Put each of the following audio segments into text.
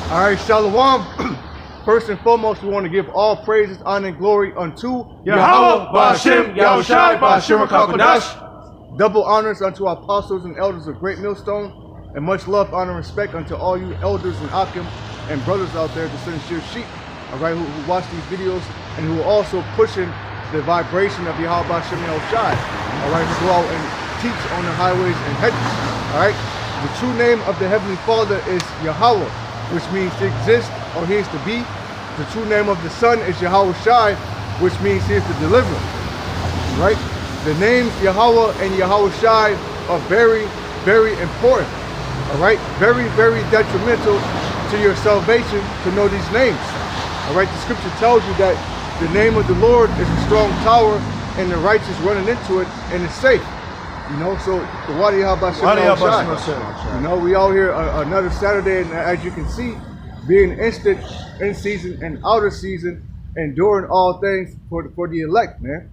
All right, Shalom. First and foremost, we want to give all praises, honor, and glory unto Yahawah, Ba'Hashem, Yahawashi, Ba'Hashem HaKadosh. Double honors unto our apostles and elders of Great Millstone, and much love, honor, and respect unto all you elders and Akim and brothers out there, the sincere sheep, all right, who watch these videos and who are also pushing the vibration of Yahawah, Ba'Hashem, Yahawashi, all right, to go out and teach on the highways and hedges, all right. The true name of the Heavenly Father is Yahawah, which means to exist or he is to be. The true name of the Son is YAHAWASHI, which means he is the deliverer, right? The names Yahawah and YAHAWASHI are very, very important, all right? Very, very detrimental to your salvation to know these names, all right? The scripture tells you that the name of the Lord is a strong tower and the righteous running into it and it's safe. You know, so the YAHAWASHI. You know, we out here another Saturday, and as you can see, being instant, in season, and out of season, and during all things for the elect, man.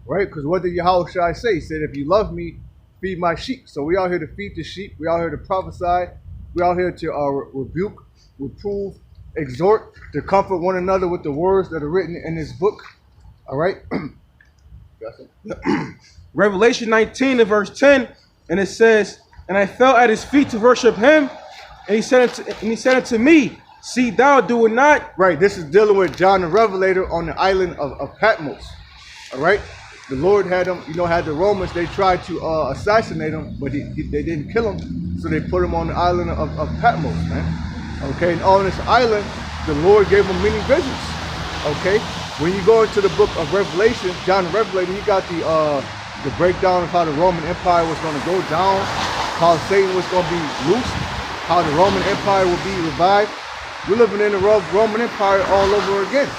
Right? Because what did YAHAWASHI say? He said, if you love me, feed my sheep. So we out here to feed the sheep. We out here to prophesy. We out here to rebuke, reprove, exhort, to comfort one another with the words that are written in this book. All right? Revelation 19 and verse 10, and it says, and I fell at his feet to worship him, and he said unto me, see thou do it not. Right, this is dealing with John the Revelator on the island of Patmos. All right, the Lord had him, you know, had the Romans, they tried to assassinate him, but they didn't kill him, so they put him on the island of Patmos, man. Okay, and on this island, the Lord gave him many visions. Okay, when you go into the book of Revelation, John the Revelator, he got the breakdown of how the Roman Empire was going to go down, how Satan was going to be loosed, how the Roman Empire will be revived. We're living in the Roman Empire all over again.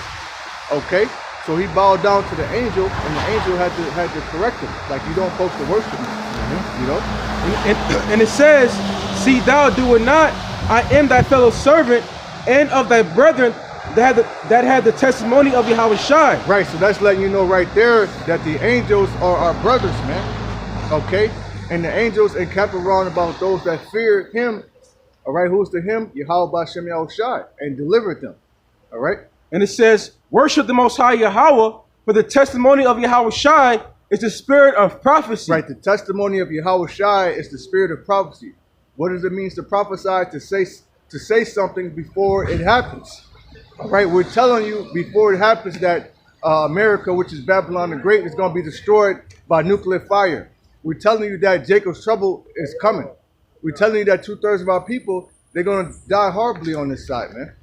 Okay, so he bowed down to the angel, and the angel had to correct him, like you don't supposed to worship me, you know. And it says, see thou do it not. I am thy fellow servant and of thy brethren that had the testimony of YAHAWASHI. Right, so that's letting you know right there that the angels are our brothers, man. Okay, and the angels encamp around about those that fear him. All right, who's to him? Yahawah Ba'Hashem Yahawashi, and delivered them. All right, and it says, worship the Most High Yahawah, for the testimony of YAHAWASHI is the spirit of prophecy. Right, the testimony of YAHAWASHI is the spirit of prophecy. What does it mean to prophesy? To say something before it happens. All right, we're telling you before it happens that America, which is Babylon the Great, is going to be destroyed by nuclear fire. We're telling you that Jacob's trouble is coming. We're telling you that 2/3 of our people, they're going to die horribly on this side, man.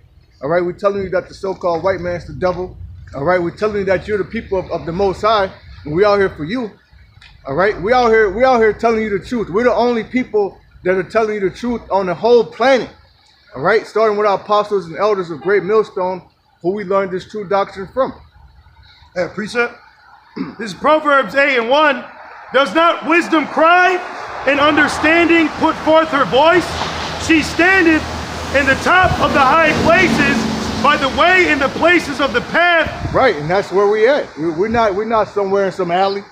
All right, we're telling you that the so-called white man's the devil. All right, we're telling you that you're the people of the Most High, and we out here for you. All right, we out here telling you the truth. We're the only people that are telling you the truth on the whole planet. All right, starting with our apostles and elders of Great Millstone, who we learned this true doctrine from. Hey, precept. This is Proverbs 8:1. Does not wisdom cry, and understanding put forth her voice? She standeth in the top of the high places, by the way in the places of the path. Right, and that's where we at. We're not somewhere in some alley.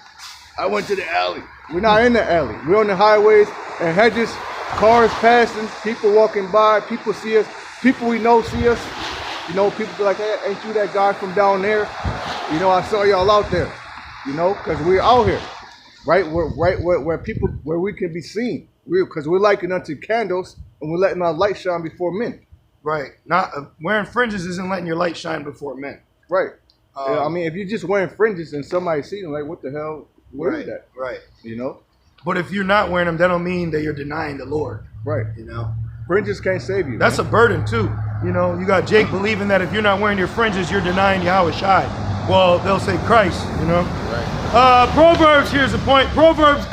I went to the alley. We're not in the alley. We're on the highways and hedges. Cars passing, people walking by, people see us, people we know see us. You know, people be like, hey, ain't you that guy from down there? You know, I saw y'all out there. You know, because we're out here, right? We're right where we can be seen. Because we're likened unto candles, and we're letting our light shine before men. Right. Not wearing fringes isn't letting your light shine before men. Right. I mean, if you're just wearing fringes and somebody sees them, like, what the hell? Where is that? Right. You know. But if you're not wearing them, that don't mean that you're denying the Lord. Right. You know, fringes can't save you. That's a burden too. You know, you got Jake believing that if you're not wearing your fringes, you're denying YAHAWASHI. Well, they'll say Christ, you know. Right. Proverbs, here's the point. Proverbs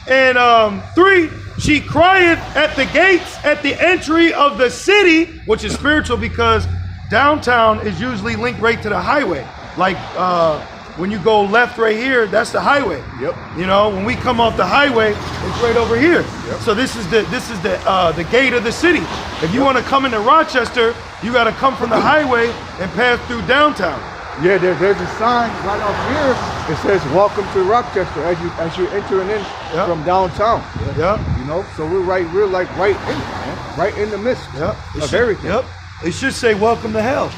8:3. She crieth at the gates at the entry of the city, which is spiritual because downtown is usually linked right to the highway. Like, when you go left right here, that's the highway. Yep. You know, when we come off the highway, it's right over here. Yep. So this is the gate of the city. If you want to come into Rochester, you got to come from the highway and pass through downtown. Yeah, there's a sign right up here. It says "Welcome to Rochester" as you're entering in from downtown. Yeah. You know, so we're like right in it, man. Right in the midst of everything. Yep. It should say welcome to hell.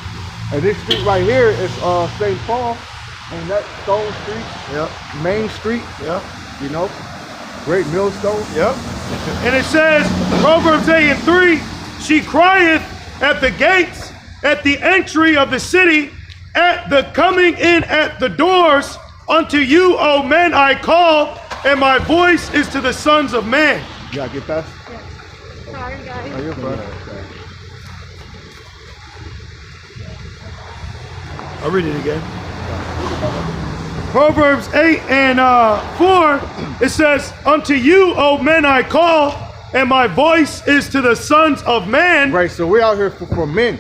And this street right here is St. Paul, and that Stone Street, Main Street, you know, Great Millstone. And it says, Proverbs 8:3, she crieth at the gates, at the entry of the city, at the coming in at the doors. Unto you, O men, I call, and my voice is to the sons of man. You gotta get past? Yeah. Sorry, guys. Oh, you're fine. I'll read it again. Proverbs 8:4, it says, unto you, O men, I call, and my voice is to the sons of man. Right, so we're out here for men,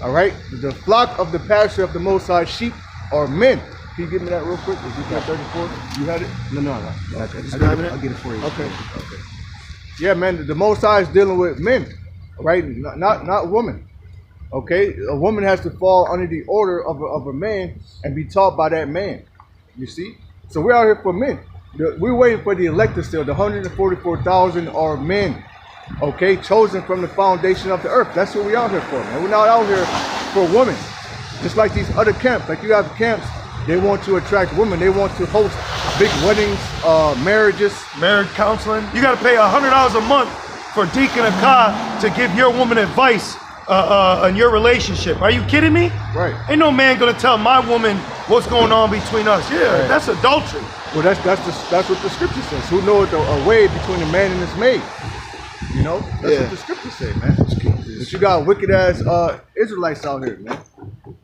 all right? The flock of the pasture of the Most High sheep are men. Can you give me that real quick? Is you got 34? You had it? No. I'll get it for you. Okay. Yeah, man, the Most High is dealing with men, right? Not women. Okay, a woman has to fall under the order of a man and be taught by that man. You see? So we're out here for men. We're waiting for the elected still. The 144,000 are men. Okay, chosen from the foundation of the earth. That's what we're out here for, man. We're not out here for women. Just like these other camps. Like you have camps, they want to attract women. They want to host big weddings, marriages. Marriage counseling. You got to pay $100 a month for Deacon Akah to give your woman advice in your relationship. Are you kidding me? Right. Ain't no man gonna tell my woman what's going on between us. Yeah, right. That's adultery. Well, that's what the scripture says. Who knows a way between a man and his maid? You know, that's what the scriptures say, man. But you got wicked ass Israelites out here, man.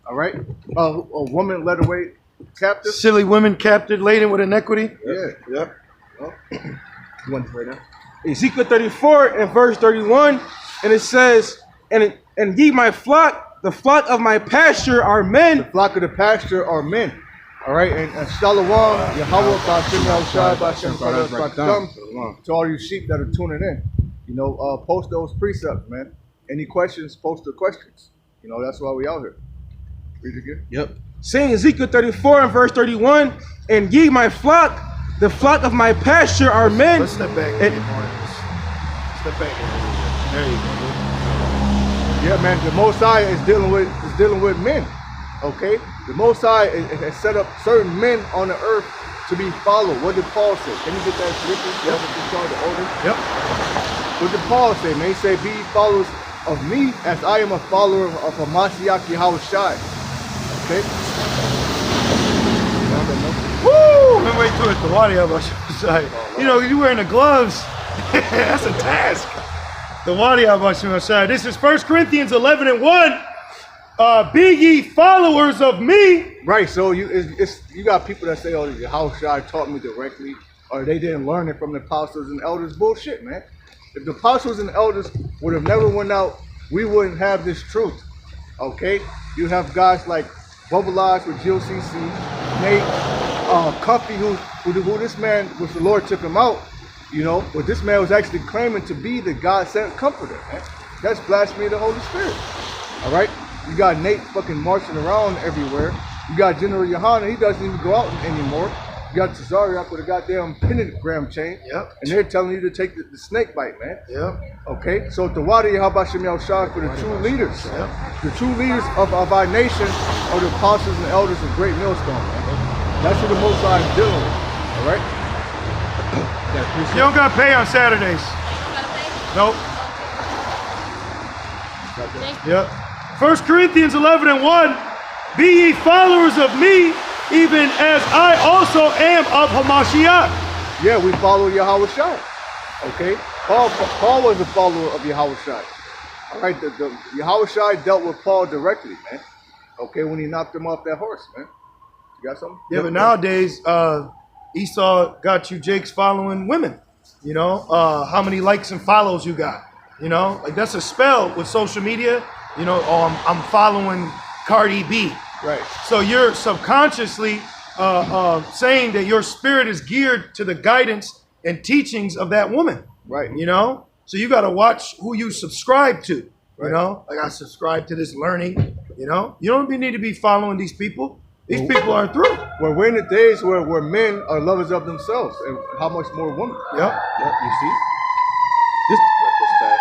All right, a woman led away captive. Silly women captive, laden with iniquity. Yeah. Well, you want to pray now? Ezekiel 34 and verse 31, and it says, and ye my flock, the flock of my pasture are men. The flock of the pasture are men. All right, and Shalom, Yahweh, Ba'ashem, Yahushai, Ba'ashem, to all you sheep that are tuning in. You know, post those precepts, man. Any questions, post the questions. You know, that's why we out here. Read it again. Yep. Saying Ezekiel 34 and verse 31, and ye my flock, the flock of my pasture are men. Let's step back. Step back. There you go. Yeah, man, the Most High is dealing with men. Okay? The Most High has set up certain men on the earth to be followed. What did Paul say? Can you get that scripture? Yep. The order? Yep. What did Paul say, man? He said, be ye followers of me as I am a follower of Hamashiach YAHAWASHI. Okay? Woo! I'm waiting to it. The YAHAWASHI. You know, you wearing the gloves. That's a task. The YAHAWASHI. This is 1 Corinthians 11:1. Be ye followers of me. Right, so you got people that say, oh, Yahushua taught me directly, or they didn't learn it from the apostles and elders. Bullshit, man. If the apostles and elders would have never went out, we wouldn't have this truth. Okay? You have guys like Bubble Eyes with GOCC, Nate, Cuffy, who this man, which the Lord took him out, you know, but this man was actually claiming to be the God-sent comforter, man. That's blasphemy of the Holy Spirit. All right? You got Nate fucking marching around everywhere. You got General Yohana, he doesn't even go out anymore. You got Tazariak with a goddamn pentagram chain. Yep. And they're telling you to take the snake bite, man. Yep. Okay? So the Wadi Yahabashim Yahushua for the true leaders. Yep. The true leaders of our nation are the apostles and elders of Great Millstone, man. That's what the Most High is dealing with. All right? You don't gotta pay on Saturdays. Nope. Yep. 1 Corinthians 11:1. Be ye followers of me, even as I also am of Hamashiach. Yeah, we follow Yahawashi. Okay? Paul was a follower of Yahawashi. All right, the Yahawashi dealt with Paul directly, man. Okay, when he knocked him off that horse, man. You got something? Yeah, but nowadays, Esau got you Jake's following women. You know, how many likes and follows you got. You know, like that's a spell with social media. You know, oh, I'm following Cardi B. Right. So you're subconsciously saying that your spirit is geared to the guidance and teachings of that woman. Right. You know? So you got to watch who you subscribe to. Right. You know? Like I subscribe to this learning. You know? You don't need to be following these people. These people aren't through. Well, we're in the days where men are lovers of themselves. And how much more women? Yep. You see? Just let this pass.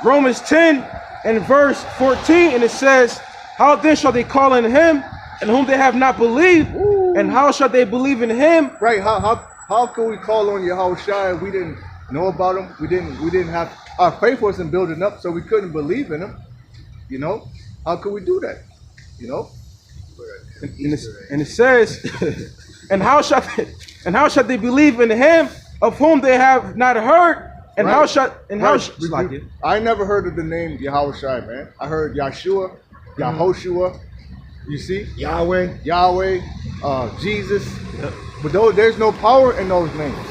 Romans 10 and verse 14, and it says, how then shall they call on him in whom they have not believed? Ooh. And how shall they believe in him? Right? How can we call on YAHAWASHI if we didn't know about him? We didn't have our faith wasn't building up, so we couldn't believe in him. You know, how could we do that? You know, and it says, and how shall they believe in him of whom they have not heard? And right. how shall I never heard of the name YAHAWASHI, man. I heard Yahshua, Yahoshua. You see, Yahweh, Jesus. But there's no power in those names.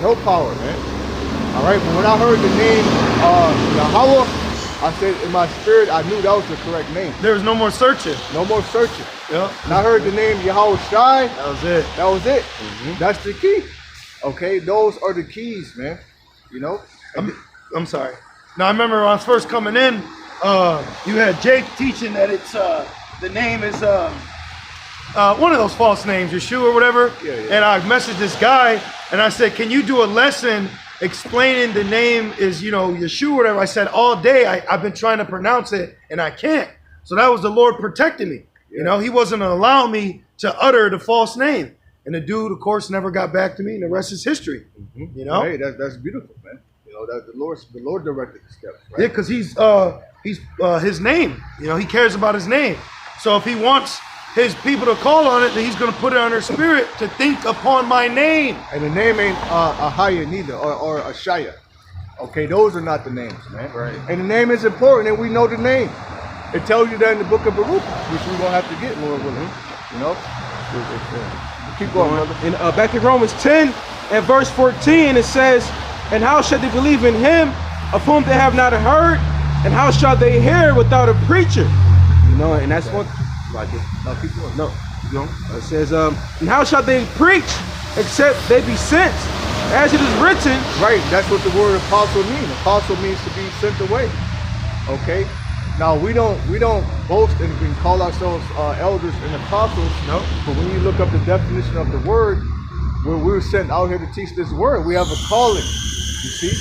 No power, man. All right. But when I heard the name Yahweh, I said in my spirit, I knew that was the correct name. There was no more searching. No more searching. Yeah. And I heard the name YAHAWASHI. That was it. That was it. That's the key. Okay, those are the keys, man. You know. I'm sorry. Now I remember when I was first coming in, you had Jake teaching that it's the name is one of those false names, Yeshua or whatever. Yeah. And I messaged this guy and I said, can you do a lesson explaining the name is, Yeshua or whatever? I said, all day I've been trying to pronounce it and I can't. So that was the Lord protecting me. Yeah. He wasn't allowing me to utter the false name. And the dude, of course, never got back to me, and the rest is history. Hey, that's beautiful, man. That the Lord directed the steps, right? Yeah, because he's his name. He cares about his name. So if he wants his people to call on it, then he's going to put it on their spirit to think upon my name. And the name ain't Ahaya neither, or Ashaya. Okay, those are not the names, man. Right. And the name is important, and we know the name. It tells you that in the book of Baruch, which we're going to have to get, Lord willing. Keep going, brother. In back in Romans 10 and verse 14, it says, and how shall they believe in him of whom they have not heard? And how shall they hear without a preacher? And that's what like it. No, keep going. No, keep going. It says, and how shall they preach except they be sent? As it is written. Right, that's what the word apostle means. Apostle means to be sent away. Okay? Now we don't boast and call ourselves elders and apostles. No. But when you look up the definition of the word, where we're sent out here to teach this word, we have a calling. You see,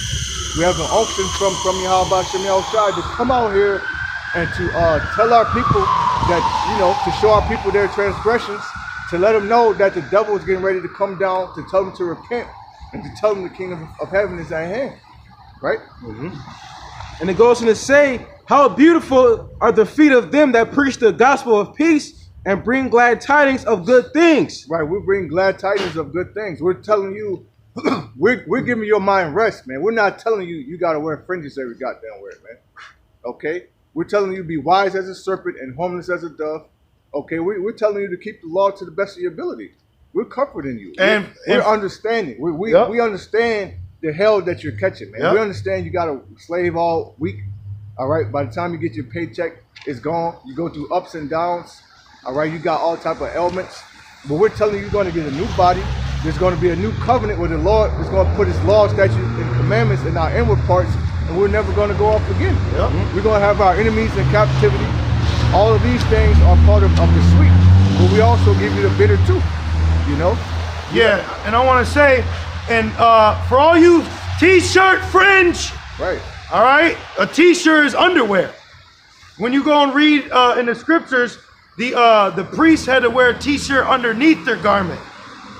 we have an unction from YAHAWASHI to come out here and to tell our people that to show our people their transgressions, to let them know that the devil is getting ready to come down, to tell them to repent, and to tell them the kingdom of heaven is at hand. Right? And it goes on to say, how beautiful are the feet of them that preach the gospel of peace and bring glad tidings of good things. Right, we bring glad tidings of good things. We're telling you, we're giving your mind rest, man. We're not telling you you got to wear fringes every goddamn wear, man. Okay? We're telling you to be wise as a serpent and harmless as a dove. Okay? We're telling you to keep the law to the best of your ability. We're comforting you. And we're understanding. We understand the hell that you're catching, man. Yep. We understand you got to slave all week. All right? By the time you get your paycheck, it's gone. You go through ups and downs. All right? You got all type of ailments. But we're telling you you're going to get a new body. There's going to be a new covenant where the Lord is going to put his laws, statutes, and commandments in our inward parts, and we're never going to go off again. Yep. We're going to have our enemies in captivity. All of these things are part of the sweet, but we also give you the bitter too, Yeah, and I want to say, and for all you t-shirt fringe, right? All right, a t-shirt is underwear. When you go and read in the scriptures, the priests had to wear a t-shirt underneath their garment.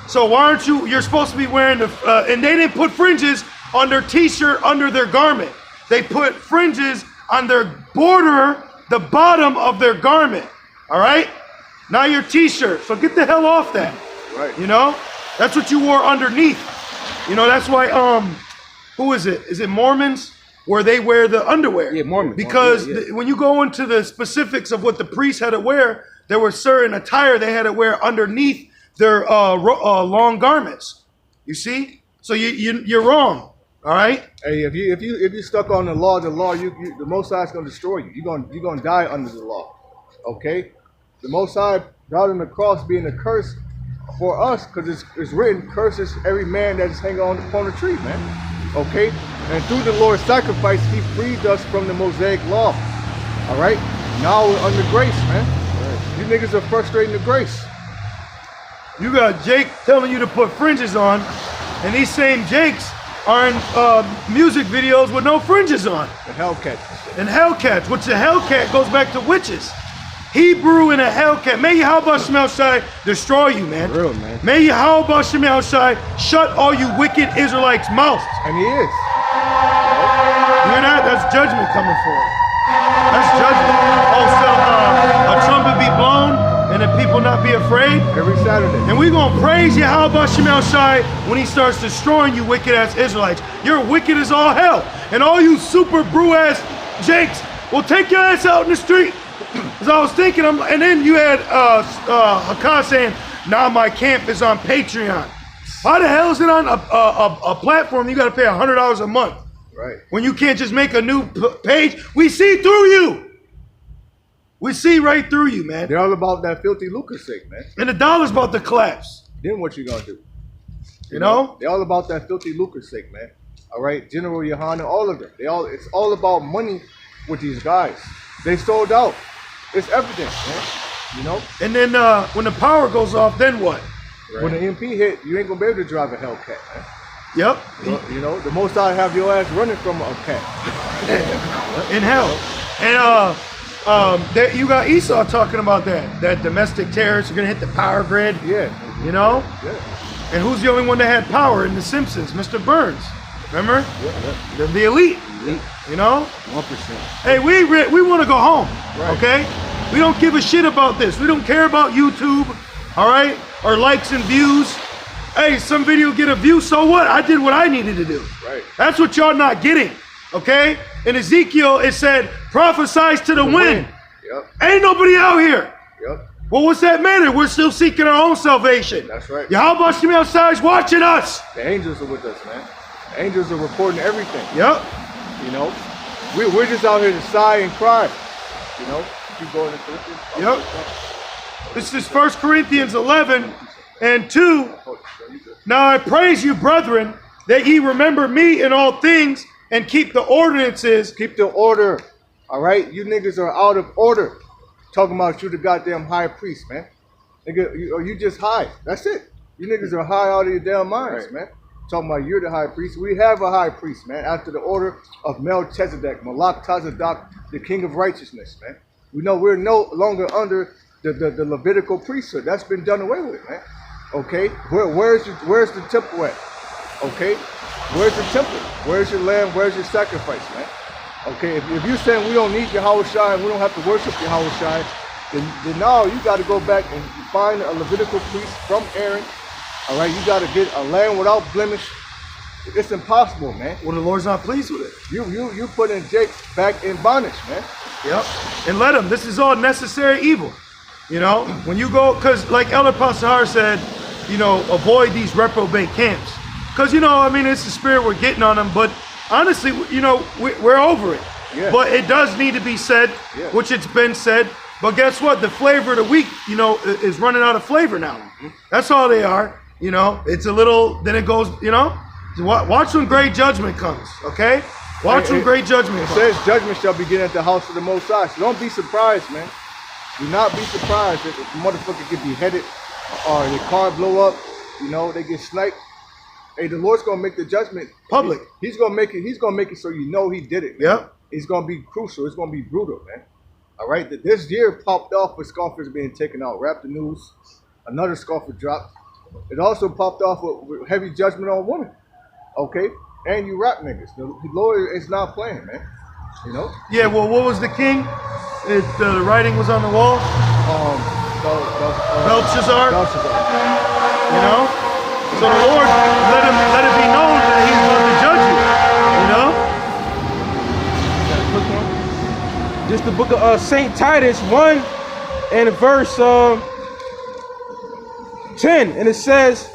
So why aren't you're supposed to be wearing and they didn't put fringes on their t-shirt under their garment. They put fringes on their border, the bottom of their garment. All right, not your t-shirt. So get the hell off that. Right. That's what you wore underneath. That's why, who is it? Is it Mormons? Where they wear the underwear. Yeah, Mormons. Because yeah. when you go into the specifics of what the priests had to wear, there was certain attire they had to wear underneath their long garments. You see? So you're wrong. All right? Hey, if you stuck on the law, the Most High is going to destroy you. You're going to die under the law. Okay? The Most High died on the cross being a curse for us, because it's written, curses every man that is hanging on upon a tree, man. Okay? And through the Lord's sacrifice, he freed us from the Mosaic law. All right? Now we're under grace, man. Right. You niggas are frustrating the grace. You got Jake telling you to put fringes on, and these same Jakes are in music videos with no fringes on. The Hellcat. And Hellcats, which the Hellcat goes back to witches. Hebrew in a Hellcat. May YAHAWASHI destroy you, man. For real, man. May YAHAWASHI shut all you wicked Israelites' mouths. And he is. You hear that? That's judgment coming for him. That's judgment. Also, a trumpet be blown and the people not be afraid. Every Saturday. And we're going to praise YAHAWASHI when he starts destroying you wicked ass Israelites. You're wicked as all hell. And all you super brew ass Jakes will take your ass out in the street. As I was thinking, and then you had Hakan saying, now my camp is on Patreon. How the hell is it on a platform you got to pay $100 a month? Right. When you can't just make a new page. We see through you. We see right through you, man. They're all about that filthy lucre sake, man. And the dollar's about to collapse. Then what you gonna do? You know? They're all about that filthy lucre sake, man. All right, General Yohana, all of them. It's all about money with these guys. They sold out. It's evident, man. You know? And then when the power goes off, then what? Right. When the MP hit, you ain't gonna be able to drive a Hellcat, man. Yep. You know, the most I have your ass running from a cat. In hell. And you got Esau talking about that domestic terrorists are gonna hit the power grid. Yeah. You know? Yeah. And who's the only one that had power in The Simpsons? Mr. Burns. Remember? Yeah. The elite. You know? 1%. Hey, we want to go home. Right. Okay? We don't give a shit about this. We don't care about YouTube. All right? Or likes and views. Hey, some video get a view, so what? I did what I needed to do. Right. That's what y'all not getting. Okay? In Ezekiel, it said, prophesize to the wind. Yep. Ain't nobody out here. Yep. Well, what's that matter? We're still seeking our own salvation. That's right. YAHAWASHI outside is watching us. The angels are with us, man. The angels are reporting everything. Yep. You know? We're just out here to sigh and cry. You know? Keep going to Philippians. Yep. This is 1 Corinthians 11 and 2. Now I praise you, brethren, that ye remember me in all things and keep the ordinances. Keep the order. All right? You niggas are out of order. Talking about you the goddamn high priest, man. Nigga, you just high. That's it. You niggas are high out of your damn minds, Right. man. Talking about you're the high priest. We have a high priest, man, after the order of Melchizedek, Malak Tazadok, the king of righteousness, man. We know we're no longer under the Levitical priesthood. That's been done away with, man. Okay? Where's the temple at? Okay? Where's the temple? Where's your lamb? Where's your sacrifice, man? Okay, if you're saying we don't need YAHAWASHI and we don't have to worship YAHAWASHI, then now you got to go back and find a Levitical priest from Aaron. All right, you got to get a lamb without blemish. It's impossible, man. Well, the Lord's not pleased with it. You putting Jake back in bondage, man. Yep. And let him. This is all necessary evil. You know, when you go, because like Elder Pastor said, you know, avoid these reprobate camps. Because, you know, I mean, it's the spirit we're getting on them. But honestly, you know, we're over it. Yeah. But it does need to be said, Yeah. which it's been said. But guess what? The flavor of the week, you know, is running out of flavor now. Mm-hmm. That's all they are. You know, it's a little, then it goes, you know. Watch when great judgment comes, okay? Watch when great judgment comes. It says judgment shall begin at the house of the Most High. So don't be surprised, man. Do not be surprised if the motherfucker get beheaded or the car blow up. You know, they get sniped. Hey, the Lord's gonna make the judgment Public. He's gonna make it. He's gonna make it so you know He did it. Man. Yep. It's gonna be crucial. It's gonna be brutal, man. All right. This year popped off with scoffers being taken out. Rap the news. Another scoffer dropped. It also popped off with heavy judgment on women. Okay. And you rap niggas. The Lord is not playing, man. You know. Yeah, well, what was the king? The writing was on the wall. Belshazzar. Belshazzar. You know? So the Lord let it be known that He's going to judge you. You know? Just the book of St. Titus 1 and verse 10. And it says,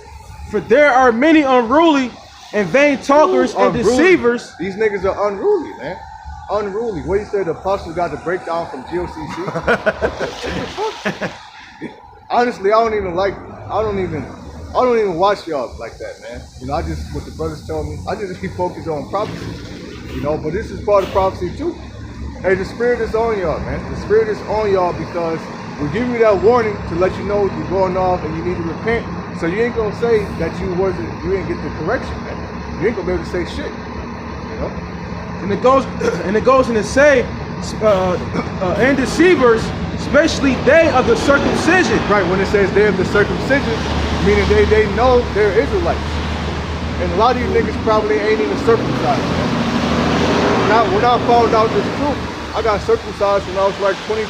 for there are many unruly and vain talkers and deceivers. These niggas are unruly, man. Unruly. What do you say the apostles got the breakdown from GOCC? Honestly, I don't even watch y'all like that, man. You know, what the brothers told me, I just keep focused on prophecy. You know, but this is part of prophecy too. Hey, the spirit is on y'all, man. The spirit is on y'all because we give you that warning to let you know you're going off and you need to repent. So you ain't gonna say that you didn't get the correction, man. you ain't gonna be able to say shit. You know? And it goes and it say, and deceivers, especially they of the circumcision. Right, when it says they of the circumcision, meaning they know they're Israelites. And a lot of these niggas probably ain't even circumcised, man. When I found out this truth, I got circumcised when I was like 22.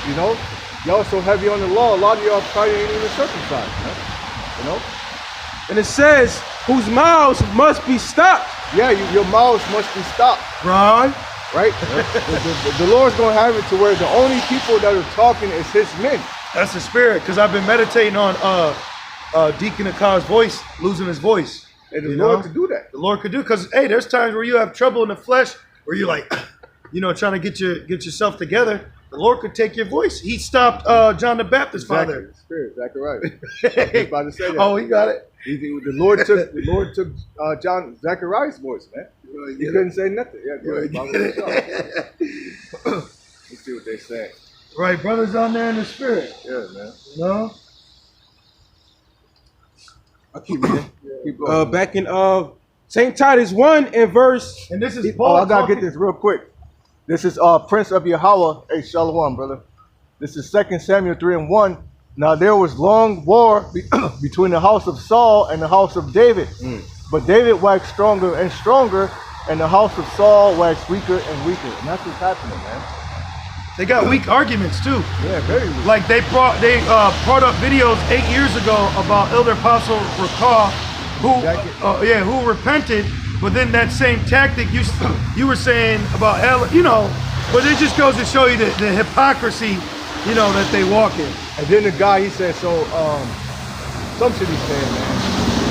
You know? Y'all so heavy on the law, a lot of y'all probably ain't even circumcised, man. You know? And it says, whose mouths must be stopped. Yeah, your mouths must be stopped. Right? Right? the Lord's going to have it to where the only people that are talking is his men. That's the spirit, because I've been meditating on Deacon Akai's voice, losing his voice. And the Lord could do that. The Lord could do it, because, hey, there's times where you have trouble in the flesh, where you're like, you know, trying to get yourself together. The Lord could take your voice. He stopped John the Baptist, father. Spirit, Zachariah. I was about to say that. Oh, he got it. The Lord took Zachariah's voice, man. He couldn't say nothing. Yeah, go ahead. Let's see what they say. Right, brothers on there in the spirit. Yeah, man. You know? I'll keep reading. Keep going. Back in St. Titus 1 and verse. And this is Paul. I gotta get this real quick. This is Prince of Yahawah. Hey, Shalom, brother. This is 2 Samuel 3:1. Now there was long war between the house of Saul and the house of David. But David waxed stronger and stronger, and the house of Saul waxed weaker and weaker. And that's what's happening, man. They got weak arguments too. Yeah, very weak. Like they brought up videos 8 years ago about Elder Apostle Rakah, who repented, but then that same tactic you were saying about, you know, but it just goes to show you the hypocrisy, you know, that they walk in. And then the guy, he said, so some shit he said, man.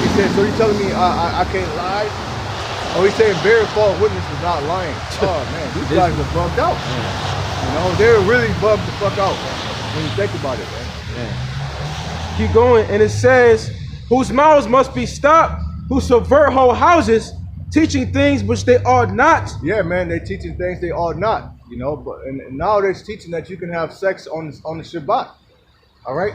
He said, so you telling me I can't lie? Oh, he's saying bearing false witness is not lying. Oh man, these guys are bugged out. You know, they're really bugged the fuck out, man, when you think about it, man. Keep going, and it says, whose mouths must be stopped, who subvert whole houses, teaching things which they ought not. Yeah, man, they're teaching things they ought not, you know, but and now they're teaching that you can have sex on the Shabbat. All right?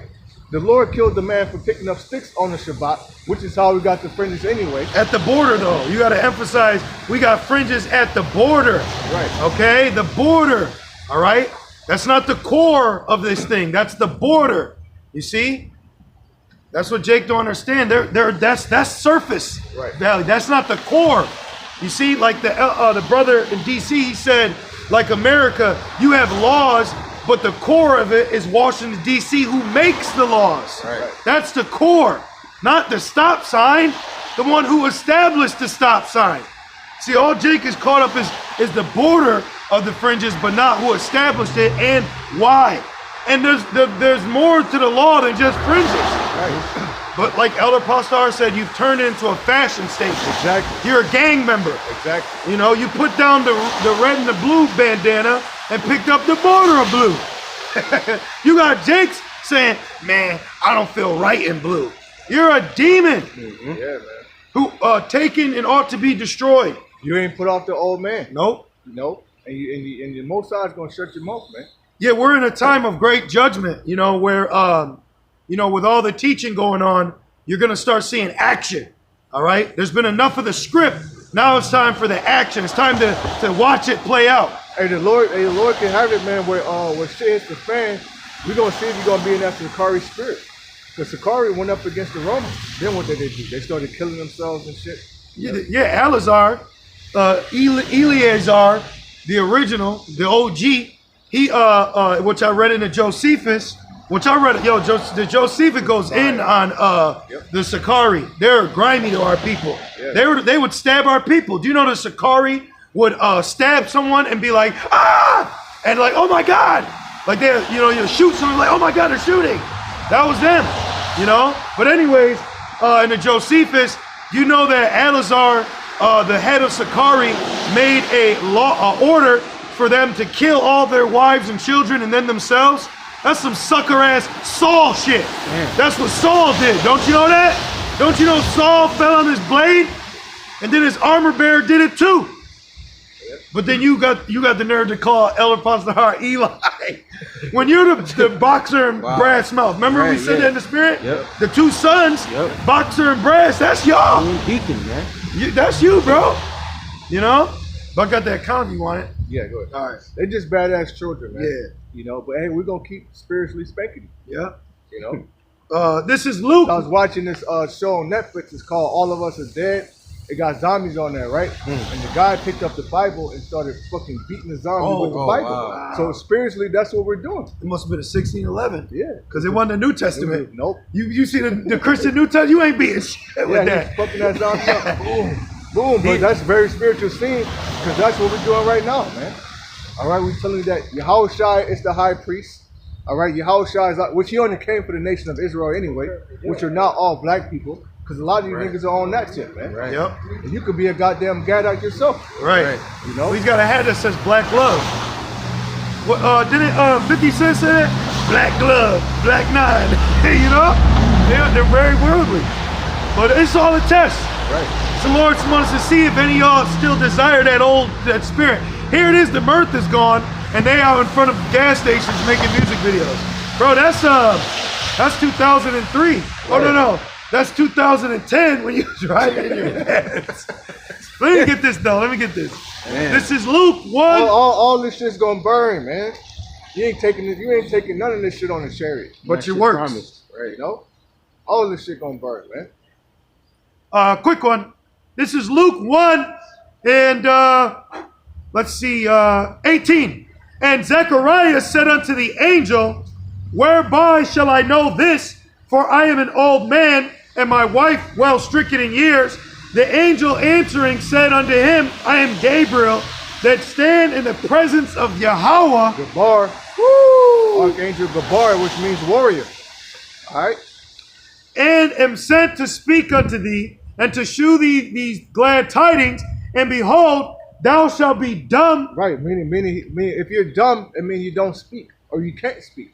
The Lord killed the man for picking up sticks on the Shabbat, which is how we got the fringes anyway. At the border, though, you got to emphasize, we got fringes at the border. Right. Okay, the border. All right, that's not the core of this thing. That's the border. You see, that's what Jake don't understand. That's surface value. That's not the core. You see, like the brother in DC, he said, like America, you have laws, but the core of it is Washington D.C. who makes the laws. Right. That's the core, not the stop sign. The one who established the stop sign. See, all Jake is caught up is the border of the fringes, but not who established it and why. And there's more to the law than just fringes. Right. But like Elder Pastor said, you've turned it into a fashion statement. Exactly. You're a gang member. Exactly. You know, you put down the red and the blue bandana and picked up the border of blue. You got Jake's saying, man, I don't feel right in blue. You're a demon. Mm-hmm. Yeah, man. Who taken and ought to be destroyed. You ain't put off the old man. Nope. You know, and your Most High is gonna shut your mouth, man. Yeah, we're in a time of great judgment, you know, where you know, with all the teaching going on, you're gonna start seeing action. All right? There's been enough of the script. Now it's time for the action. It's time to watch it play out. Hey, the Lord can have it, man, where shit hits the fan, we're gonna see if you're gonna be in that Sakari spirit. Because Sakari went up against the Romans. Then what did they do? They started killing themselves and shit. Yeah, Eleazar, Eleazar, the original, the OG, he which I read in the Josephus, the Josephus goes in on the Sakari. They're grimy to our people. Yeah. They would stab our people. Do you know the Sakari would stab someone and be like, ah, and like, oh my God, like you shoot someone like, oh my God, they're shooting. That was them, you know. But anyways, in the Josephus, you know that Eleazar, the head of Sakari, made a order for them to kill all their wives and children and then themselves. That's some sucker ass Saul shit. Man. That's what Saul did. Don't you know that? Don't you know Saul fell on his blade, and then his armor bearer did it too. But then you got the nerve to call Elder Pastor Eli. When you're the boxer and brass mouth. Remember we said that in the spirit? Yep. The two sons, boxer and brass, that's y'all. Deacon, man. That's you, bro. You know? But I got that count. You want it? Yeah, go ahead. All right. They're just badass children, man. Yeah. You know, but hey, we're gonna keep spiritually spanking you. Yeah. You know. This is Luke. I was watching this show on Netflix. It's called All of Us Are Dead. It got zombies on there, right? And the guy picked up the Bible and started fucking beating the zombie with the Bible. Wow. So spiritually, that's what we're doing. It must have been a 1611. Yeah. Because it wasn't the New Testament. Nope. You see the Christian New Testament? You ain't beating shit with Yeah, that. he's fucking that zombie up. Boom. Boom. But that's very spiritual scene because that's what we're doing right now, man. All right, we're telling you that YAHAWASHI is the high priest. All right, YAHAWASHI is, which he only came for the nation of Israel anyway, which are not all black people. Because a lot of you niggas are on that shit, man. Right. Yep. And you could be a goddamn Gadite yourself. Right. You know? He's got a hat that says Black Love. What, didn't 50 Cent say that? Black Glove, Black Nine. You know? They're very worldly. But it's all a test. Right. The Lord wants to see if any of y'all still desire that spirit. Here it is, the mirth is gone, and they out in front of gas stations making music videos. Bro, that's 2003. Oh, no. That's 2010 when you was riding in your pants. Let me get this though. Let me get this. Man. This is Luke 1. All this shit's gonna burn, man. You ain't taking none of this shit on the chariot. But your shit works. promised, right? You know? All this shit gonna burn, man. Quick one. This is Luke 1 and let's see, 18. And Zechariah said unto the angel, whereby shall I know this? For I am an old man, and my wife well stricken in years. The angel answering said unto him, I am Gabriel, that stand in the presence of Yahweh. Gabar. Woo! Archangel Gabar, which means warrior. All right? And am sent to speak unto thee, and to shew thee these glad tidings. And behold, thou shalt be dumb. Right, meaning if you're dumb, it means you don't speak, or you can't speak.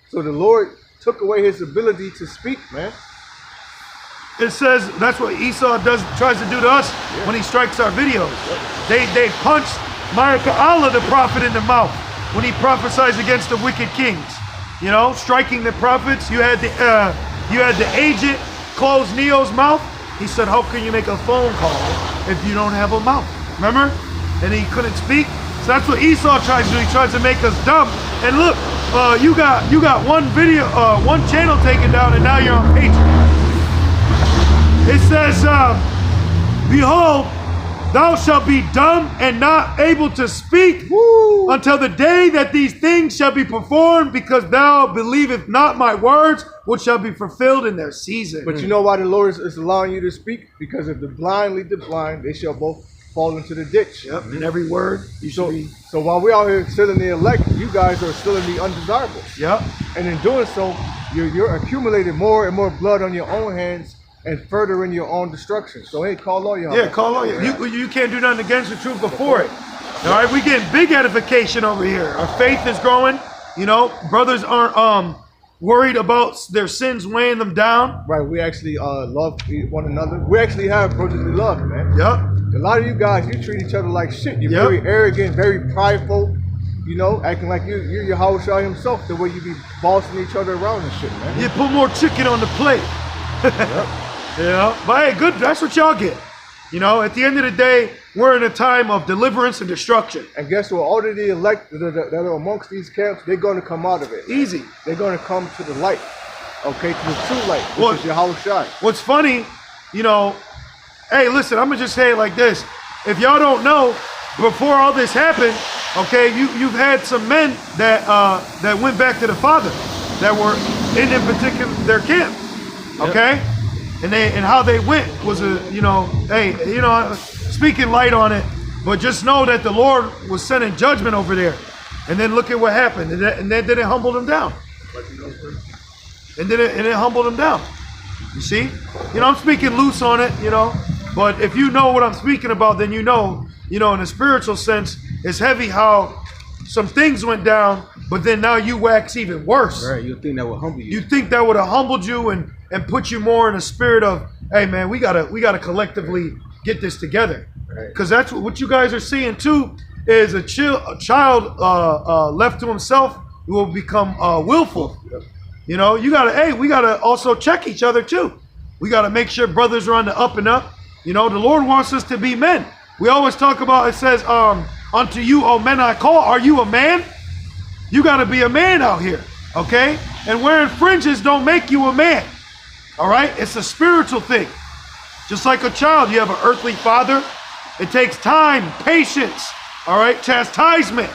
So the Lord took away his ability to speak, man. It says that's what Esau tries to do to us when he strikes our videos. They punched Ma'aka'Allah, the prophet, in the mouth when he prophesies against the wicked kings. You know, striking the prophets. You had the agent close Neo's mouth. He said, how can you make a phone call if you don't have a mouth? Remember? And he couldn't speak. So that's what Esau tries to do. He tries to make us dumb. And look, you got one video, one channel taken down, and now you're on Patreon. It says, behold, thou shalt be dumb and not able to speak until the day that these things shall be performed, because thou believest not my words, which shall be fulfilled in their season. But you know why the Lord is allowing you to speak? Because if the blind lead the blind, they shall both fall into the ditch. Yep, and every word you should be. So while we're out here still in the elect, you guys are still in the undesirables. Yep. And in doing so, you're accumulating more and more blood on your own hands and further in your own destruction. So hey, call all y'all. Yeah, call all you. You can't do nothing against the truth before it. All right, we getting big edification over here. Our faith is growing. You know, brothers aren't worried about their sins weighing them down. Right, we actually love one another. We actually have brotherly love, man. Yep. A lot of you guys, you treat each other like shit. You're Yep. very arrogant, very prideful. You know, acting like you're YAHAWASHI himself, the way you be bossing each other around and shit, man. You put more chicken on the plate. Yep. You know, but hey, good. That's what y'all get. You know, at the end of the day, we're in a time of deliverance and destruction. And guess what? All of the elect that are amongst these camps, they're going to come out of it. Easy. They're going to come to the light. Okay, to the true light, which Well, is YAHAWASHI. What's funny, you know, hey, listen, I'm gonna just say it like this. If y'all don't know, before all this happened, okay, you've had some men that went back to the Father, that were in particular their camp, okay, and how they went was speaking light on it, but just know that the Lord was sending judgment over there, and then look at what happened, and that didn't humble them down, and it humbled them down. You see, you know, I'm speaking loose on it, you know, but if you know what I'm speaking about, then you know, in a spiritual sense, it's heavy how some things went down, but then now you wax even worse. Right, you think that would humble you. You think that would have humbled you and put you more in a spirit of, hey man, we gotta collectively get this together. Because that's what you guys are seeing too, is a child left to himself will become willful. You know, we gotta also check each other too. We gotta make sure brothers are on the up and up. You know, the Lord wants us to be men. We always talk about, it says, unto you, O men, I call. Are you a man? You got to be a man out here, okay? And wearing fringes don't make you a man, all right? It's a spiritual thing. Just like a child, you have an earthly father. It takes time, patience, all right? Chastisement.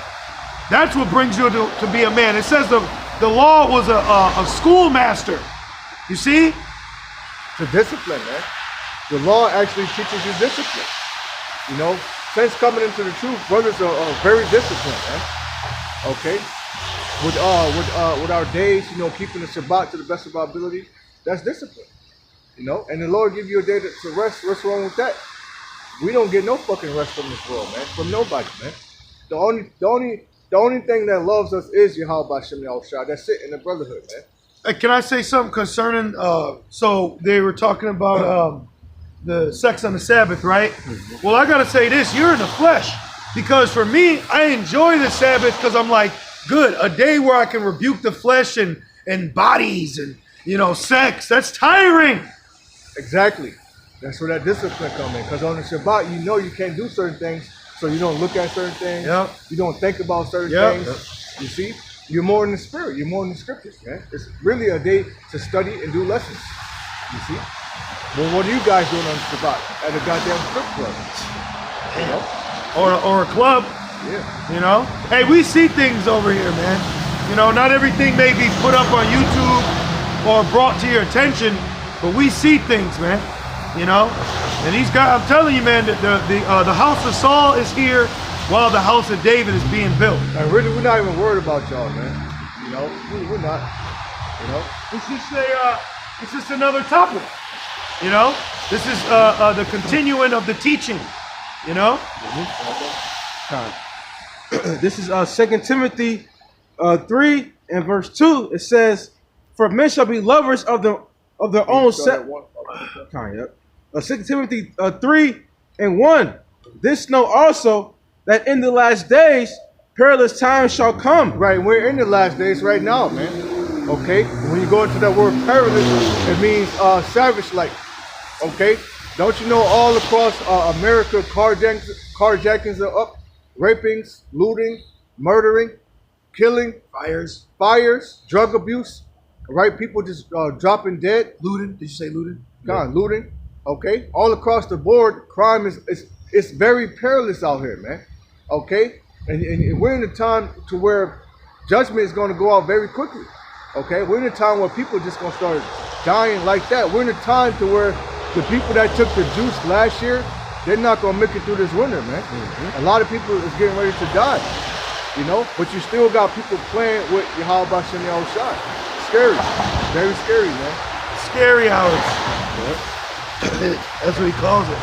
That's what brings you to be a man. It says the law was a schoolmaster. You see? It's a discipline, man. The law actually teaches you discipline. You know, since coming into the truth, brothers are very disciplined, man. Okay? With our days, you know, keeping the Shabbat to the best of our ability, that's discipline. You know, and the Lord give you a day to rest. What's wrong with that? We don't get no fucking rest from this world, man. From nobody, man. The only thing that loves us is YAHAWASHI. That's it in the brotherhood, man. Hey, can I say something concerning, so they were talking about the sex on the Sabbath, right? Mm-hmm. Well, I got to say this, you're in the flesh. Because for me, I enjoy the Sabbath because I'm like, good, a day where I can rebuke the flesh and bodies and, you know, sex. That's tiring. Exactly. That's where that discipline comes in. Because on the Shabbat, you know you can't do certain things. So you don't look at certain things. Yep. You don't think about certain things. Yep. You see? You're more in the spirit. You're more in the scriptures, man. It's really a day to study and do lessons. You see? Well, what are you guys doing on Shabbat? At a goddamn strip club. You know? Or a club. Yeah. You know? Hey, we see things over here, man. You know, not everything may be put up on YouTube or brought to your attention, but we see things, man. You know? And these guys, I'm telling you, man, the house of Saul is here while the house of David is being built. And really, we're not even worried about y'all, man. You know? We're not. You know? It's just another topic. You know? This is the continuing of the teaching. You know? This is 2 Timothy 3 and verse 2. It says, for men shall be lovers of their own sex. 2 Timothy 3 and 1. This know also that in the last days perilous times shall come. Right, we're in the last days right now, man. Okay? When you go into that word perilous, it means savage-like. Okay? Don't you know all across America, carjackings are up, rapings, looting, murdering, killing, fires, drug abuse, right? People just dropping dead. Looting, did you say looting? Looting, okay? All across the board, crime is very perilous out here, man. Okay? And we're in a time to where judgment is going to go out very quickly. Okay? We're in a time where people just going to start dying like that. We're in a time to where the people that took the juice last year, they're not going to make it through this winter, man. Mm-hmm. A lot of people is getting ready to die, you know? But you still got people playing with YAHAWASHI. Scary. Very scary, man. Scary hours. Yep. That's what he calls it.